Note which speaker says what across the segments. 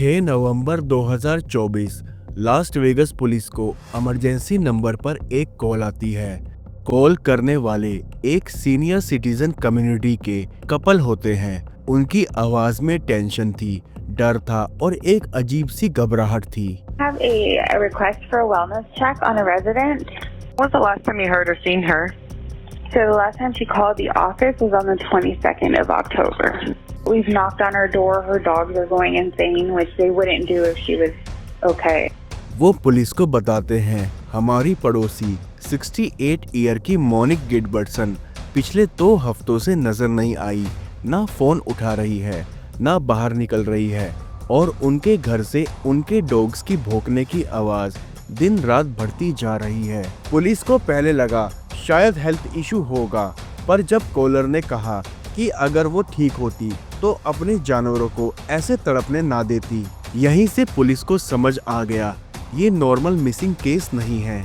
Speaker 1: 6 नवंबर 2024 Las Vegas police को emergency number पर एक कॉल आती है। कॉल करने वाले एक सीनियर सिटीजन कम्युनिटी के कपल होते हैं। उनकी आवाज में टेंशन थी, डर था और एक अजीब सी घबराहट थी।
Speaker 2: Have a request for a wellness check on a resident.
Speaker 3: When was the last time you heard or seen her?
Speaker 2: So the last time she called the office was on the 22nd of October. We've knocked on her door. Her dogs are going insane, which they wouldn't do if she was okay.
Speaker 1: वो police को बताते हैं, हमारी पड़ोसी 68 year की monic गिलबर्टसन पिछले 2 हफ्तों से नजर नहीं आई, ना फोन उठा रही है, ना बाहर निकल रही है और उनके घर से उनके डॉग्स की भौंकने की आवाज दिन रात बढ़ती जा रही है। पुलिस को पहले लगा शायद हेल्थ इशू होगा, पर जब कॉलर ने कहा कि अगर वो ठीक होती तो अपने जानवरों को ऐसे तड़पने ना देती, यहीं से पुलिस को समझ आ गया ये नॉर्मल मिसिंग केस नहीं है।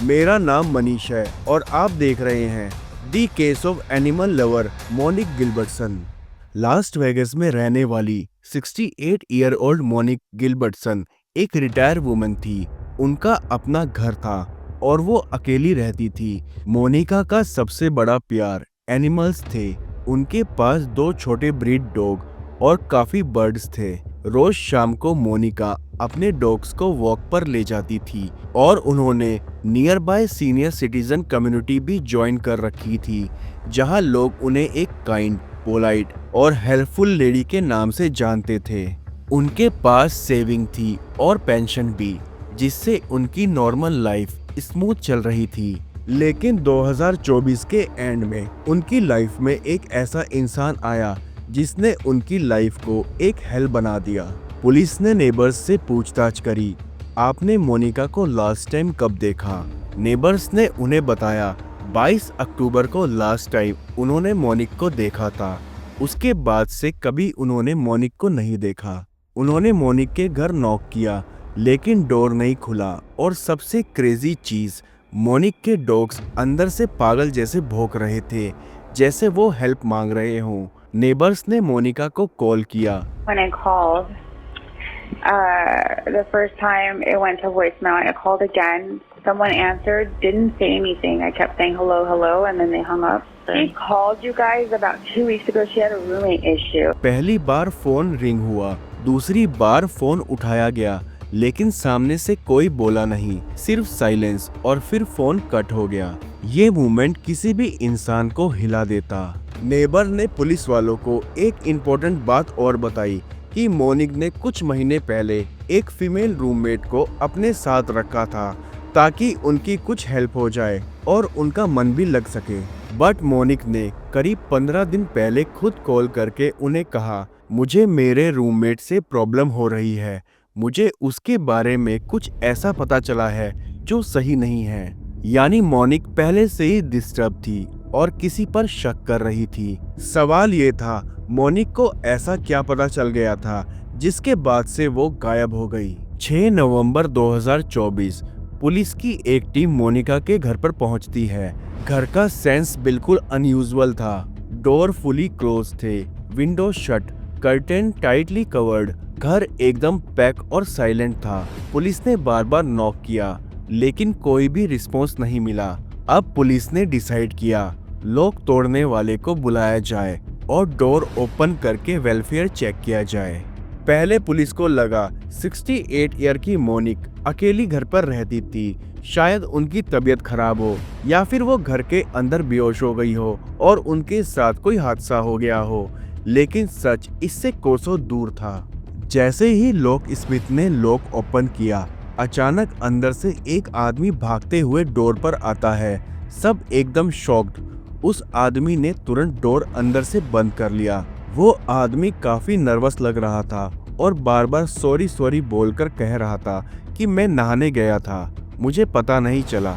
Speaker 1: मेरा नाम मनीष है और आप देख रहे हैं the case of animal lover Monique Gilbertson. Las Vegas में रहने वाली 68 ईयर ओल्ड मोनिक गिलबर्टसन एक रिटायर वुमन थी। उनका अपना घर था और वो अकेली रहती थी। मोनिका का सबसे बड़ा प्यार एनिमल्स थे। उनके पास 2 छोटे ब्रीड डॉग और काफी बर्ड्स थे। रोज शाम को मोनिका अपने डॉग्स को वॉक पर ले जाती थी और उन्होंने near by senior citizen community भी ज्वाइन कर रखी थी, जहां लोग उन्हें एक काइंड, पोलाइट और हेल्पफुल लेडी के नाम से जानते थे। उनके पास सेविंग थी और पेंशन भी, जिससे उनकी नॉर्मल लाइफ स्मूथ चल रही थी। लेकिन 2024 के एंड में उनकी लाइफ में एक ऐसा इंसान आया जिसने उनकी लाइफ को एक हेल बना दिया। पुलिस ने नेबर्स से पूछताछ करी, आपने मोनिका को लास्ट टाइम कब देखा? नेबर्स ने उन्हें बताया 22 अक्टूबर को लास्ट टाइम उन्होंने मोनिक को देखा था। उसके बाद से कभी उन्होंने मोनिक को नहीं देखा। उन्होंने मोनिक के घर नॉक किया लेकिन डोर नहीं खुला और सबसे क्रेजी चीज, मोनिक के डॉग्स अंदर से पागल जैसे भौंक रहे थे, जैसे वो हेल्प मांग रहे हों। नेबर्स ने मोनिका को कॉल किया।
Speaker 2: When I called, the first time it went to voicemail. I called again. Someone answered, didn't say anything. I kept saying hello, hello, and then they hung up. She called you guys about 2 weeks ago. She had a roommate issue.
Speaker 1: पहली बार phone ring हुआ, दूसरी बार phone उठाया गया, लेकिन सामने से कोई बोला नहीं, सिर्फ साइलेंस, और फिर फोन कट हो गया। ये मूवमेंट किसी भी इंसान को हिला देता। नेबर ने पुलिस वालों को एक इम्पोर्टेंट बात और बताई कि मोनिक ने कुछ महीने पहले एक फीमेल रूममेट को अपने साथ रखा था ताकि उनकी कुछ हेल्प हो जाए और उनका मन भी लग सके। बट मोनिक ने करीब 15 दिन पहले खुद कॉल करके उन्हें कहा, मुझे मेरे रूममेट से प्रॉब्लम हो रही है, मुझे उसके बारे में कुछ ऐसा पता चला है जो सही नहीं है। यानी मोनिक पहले से ही डिस्टर्ब थी और किसी पर शक कर रही थी। सवाल ये था, मोनिक को ऐसा क्या पता चल गया था जिसके बाद से वो गायब हो गई। 6 नवंबर 2024 पुलिस की एक टीम मोनिका के घर पर पहुंचती है। घर का सेंस बिल्कुल अनयूजुअल था। डोर फुली क्लोज थे, window shut, curtain tightly covered. घर एकदम पैक और साइलेंट था। पुलिस ने बार बार नॉक किया लेकिन कोई भी रिस्पॉन्स नहीं मिला। अब पुलिस ने डिसाइड किया लॉक तोड़ने वाले को बुलाया जाए और डोर ओपन करके वेलफेयर चेक किया जाए। पहले पुलिस को लगा 68 ईयर की मोनिक अकेली घर पर रहती थी, शायद उनकी तबीयत खराब हो या फिर वो घर के अंदर बेहोश हो गई हो और उनके साथ कोई हादसा हो गया हो। लेकिन सच इससे कोसों दूर था। जैसे ही लॉक स्मिथ ने लॉक ओपन किया, अचानक अंदर से एक आदमी भागते हुए डोर पर आता है। सब एकदम शॉक्ड। उस आदमी ने तुरंत डोर अंदर से बंद कर लिया। वो आदमी काफी नर्वस लग रहा था और बार बार सॉरी सॉरी बोलकर कह रहा था कि मैं नहाने गया था, मुझे पता नहीं चला।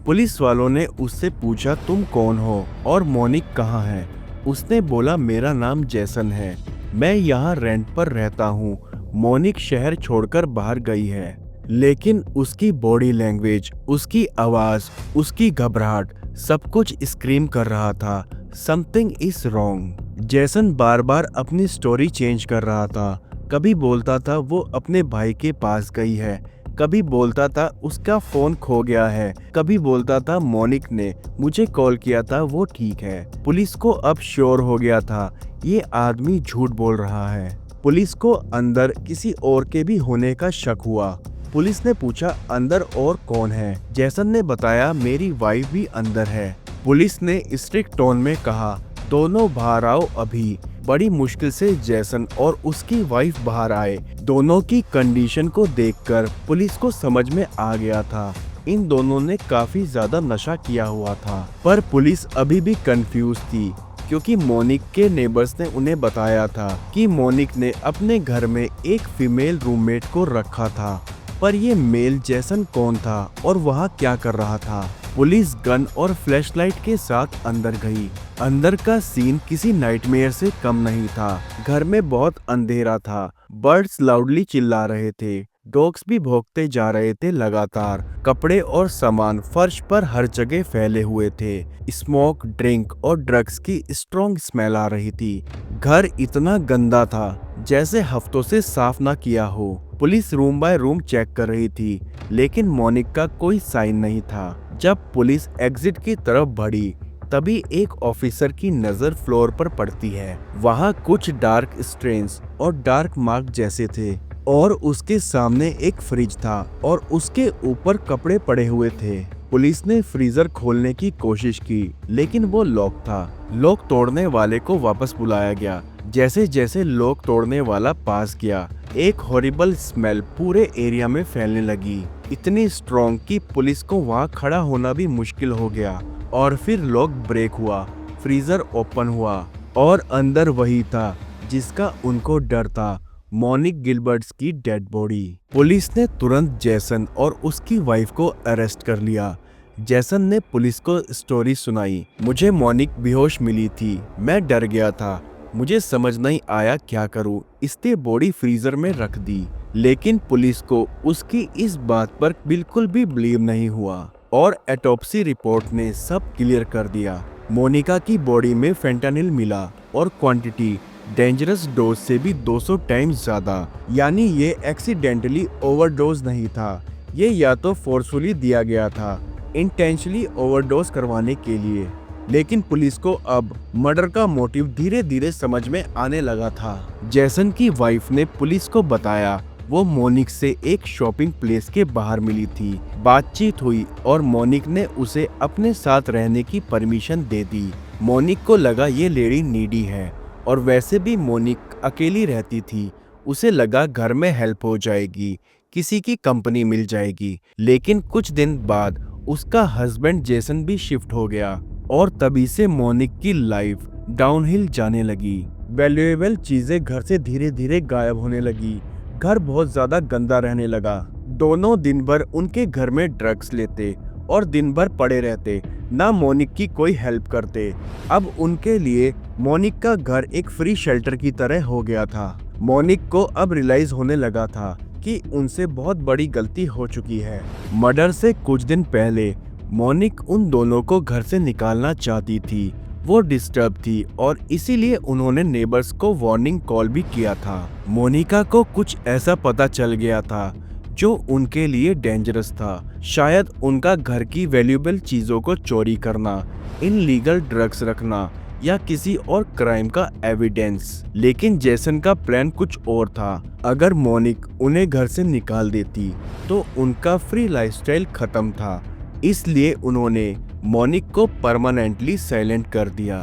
Speaker 1: पुलिस वालों ने उससे पूछा तुम कौन हो और मोनिक कहाँ है? उसने बोला मेरा नाम जैसन है, मैं यहाँ रेंट पर रहता हूँ। मोनिक शहर छोड़कर बाहर गई है। लेकिन उसकी बॉडी लैंग्वेज, उसकी आवाज, उसकी घबराहट सब कुछ स्क्रीम कर रहा था, समथिंग इज रॉन्ग। जैसन बार बार अपनी स्टोरी चेंज कर रहा था। कभी बोलता था वो अपने भाई के पास गई है, कभी बोलता था उसका फोन खो गया है, कभी बोलता था मोनिक ने मुझे कॉल किया था, वो ठीक है। पुलिस को अब श्योर हो गया था ये आदमी झूठ बोल रहा है। पुलिस को अंदर किसी और के भी होने का शक हुआ। पुलिस ने पूछा अंदर और कौन है। जैसन ने बताया मेरी वाइफ भी अंदर है। पुलिस ने स्ट्रिक्ट टोन में कहा दोनों बाहर आओ अभी। बड़ी मुश्किल से जैसन और उसकी वाइफ बाहर आए। दोनों की कंडीशन को देखकर पुलिस को समझ में आ गया था इन दोनों ने काफी ज्यादा नशा किया हुआ था। पर पुलिस अभी भी कंफ्यूज थी क्योंकि मोनिक के नेबर्स ने उन्हें बताया था कि मोनिक ने अपने घर में एक फीमेल रूममेट को रखा था। पर ये मेल जैसन कौन था और वहाँ क्या कर रहा था। पुलिस गन और फ्लैशलाइट के साथ अंदर गई। अंदर का सीन किसी नाइटमेयर से कम नहीं था। घर में बहुत अंधेरा था। बर्ड्स लाउडली चिल्ला रहे थे। डॉग्स भी भौंकते जा रहे थे लगातार। कपड़े और सामान फर्श पर हर जगह फैले हुए थे। स्मोक, ड्रिंक और ड्रग्स की स्ट्रॉन्ग स्मेल आ रही थी। घर इतना गंदा था जैसे हफ्तों से साफ ना किया हो। Police room by room check कर रही थी लेकिन मोनिक का कोई साइन नहीं था। जब पुलिस एग्जिट की तरफ बढ़ी तभी एक ऑफिसर की नजर फ्लोर पर पड़ती है। वहाँ कुछ डार्क स्ट्रेन्स और डार्क मार्क जैसे थे और उसके सामने एक फ्रिज था और उसके ऊपर कपड़े पड़े हुए थे। पुलिस ने फ्रीजर खोलने की कोशिश की लेकिन वो लॉक था। लॉक तोड़ने वाले को वापस बुलाया गया। जैसे जैसे लॉक तोड़ने वाला पास गया एक हॉरिबल स्मेल पूरे एरिया में फैलने लगी, इतनी स्ट्रॉन्ग कि पुलिस को वहाँ खड़ा होना भी मुश्किल हो गया। और फिर लॉक ब्रेक हुआ, फ्रीजर ओपन हुआ और अंदर वही था जिसका उनको डर था, मोनिक गिलबर्ट्स की डेड बॉडी। पुलिस ने तुरंत जैसन और उसकी वाइफ को अरेस्ट कर लिया। जैसन ने पुलिस को स्टोरी सुनाई। मुझे मोनिक बेहोश मिली थी, मैं डर गया था, मुझे समझ नहीं आया क्या करूं, इसने बॉडी फ्रीजर में रख दी। लेकिन पुलिस को उसकी इस बात पर बिल्कुल भी बिलीव नहीं हुआ और ऑटोप्सी रिपोर्ट ने सब क्लियर कर दिया। मोनिका की बॉडी में फेंटानिल मिला और क्वांटिटी डेंजरस डोज से भी 200 टाइम्स ज्यादा। यानी ये एक्सीडेंटली ओवरडोज नहीं था, ये या तो फोर्सफुली दिया गया था इंटेंशनली ओवरडोज करवाने के लिए। लेकिन पुलिस को अब मर्डर का मोटिव धीरे धीरे समझ में आने लगा था। जैसन की वाइफ ने पुलिस को बताया वो मोनिक से एक शॉपिंग प्लेस के बाहर मिली थी। बातचीत हुई और मोनिक ने उसे अपने साथ रहने की परमिशन दे दी। मोनिक को लगा ये लेडी नीडी है और वैसे भी मोनिक अकेली रहती थी। उसे लगा घर में हेल्प हो जाएगी, किसी की कंपनी मिल जाएगी। लेकिन कुछ दिन बाद उसका हस्बैंड जेसन भी शिफ्ट हो गया और तभी से मोनिक की लाइफ डाउनहिल जाने लगी। वैल्यूएबल चीजें घर से धीरे धीरे गायब होने लगी। घर बहुत ज्यादा गंदा रहने लगा। दोनों दिन भर उनके घर में ड्रग्स लेते और दिन भर पड़े रहते, ना मोनिक की कोई हेल्प करते। अब उनके लिए मोनिक का घर एक फ्री शेल्टर की तरह हो गया था। मोनिक को अब रियलाइज होने लगा था कि उनसे बहुत बड़ी गलती हो चुकी है। मर्डर से कुछ दिन पहले मोनिक उन दोनों को घर से निकालना चाहती थी। वो डिस्टर्ब थी और इसीलिए उन्होंने नेबर्स को वार्निंग कॉल भी किया था। मोनिका को कुछ ऐसा पता चल गया था जो उनके लिए डेंजरस था। शायद उनका घर की वैल्यूएबल चीजों को चोरी करना, इनलीगल ड्रग्स रखना या किसी और क्राइम का एविडेंस। लेकिन जेसन का प्लान कुछ और था। अगर मोनिक उन्हें घर से निकाल देती तो उनका फ्री लाइफस्टाइल खत्म था। इसलिए उन्होंने मोनिक को परमानेंटली साइलेंट कर दिया।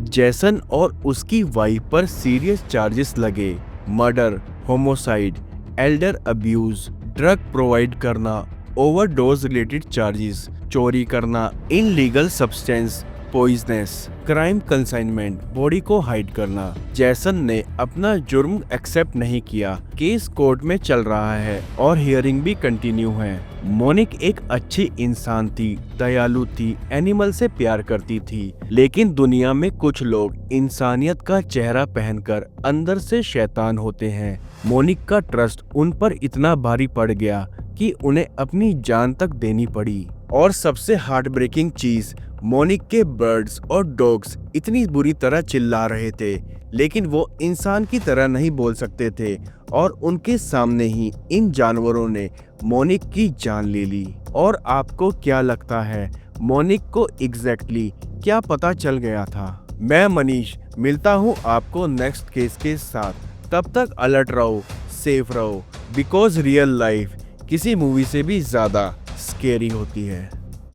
Speaker 1: जेसन और उसकी वाइफ पर सीरियस चार्जेस लगे, murder, homicide, Elder abuse, drug provide करना, ओवरडोज रिलेटेड चार्जेस, चोरी करना, illegal substance, poisonous, crime consignment, body को हाइड करना। जैसन ने अपना जुर्म एक्सेप्ट नहीं किया। केस कोर्ट में चल रहा है और हियरिंग भी कंटिन्यू है। मोनिक एक अच्छी इंसान थी, दयालु थी, एनिमल से प्यार करती थी। लेकिन दुनिया में कुछ लोग इंसानियत का चेहरा पहनकर अंदर से शैतान होते हैं। मोनिक का ट्रस्ट उन पर इतना भारी पड़ गया कि उन्हें अपनी जान तक देनी पड़ी। और सबसे हार्ट ब्रेकिंग चीज मोनिक के बर्ड्स और डॉग्स इतनी बुरी तरह चिल्ला रहे थे, लेकिन वो इंसान की तरह नहीं बोल सकते थे और उनके सामने ही इन जानवरों ने मोनिक की जान ले ली। और आपको क्या लगता है मोनिक को एग्जैक्टली क्या पता चल गया था? मैं मनीष मिलता हूँ आपको नेक्स्ट केस के साथ। तब तक अलर्ट रहो, सेफ रहो, बिकॉज रियल लाइफ किसी मूवी से भी ज़्यादा स्केरी होती है।